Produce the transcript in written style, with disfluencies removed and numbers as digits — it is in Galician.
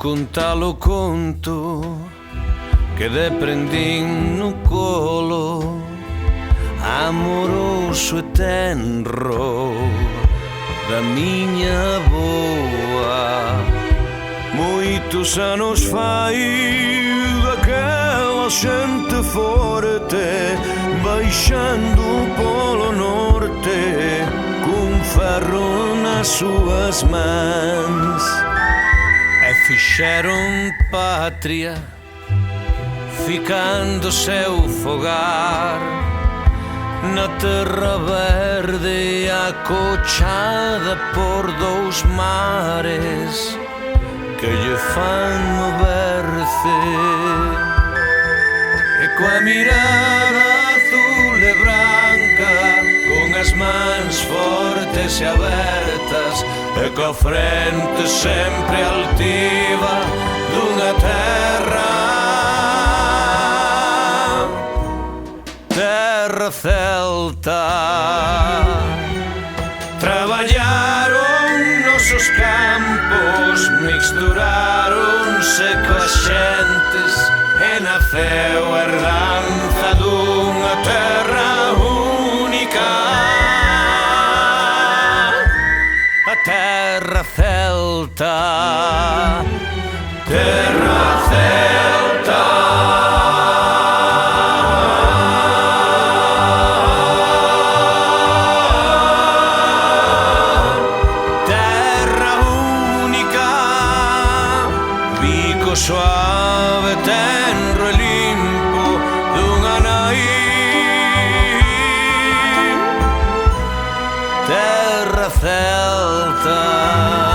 con talo conto que deprendín no colo, amoroso e tenro da miña boa. Moitos anos fai daquela xente forte baixando polo norte cun ferro nas súas mans e fixeron patria ficando seu fogar na terra verde acochada por dous mares que lle fan o berce, e coa mirada azul e branca, con as mans fortes e abertas, e coa frente sempre altiva dunha terra celta. Traballaron nosos campos, mixturaronse coas xentes e naceu a herdanza dunha terra única, a terra celta, terra celta. Suave, tenro e limpo dunha nai, terra celta.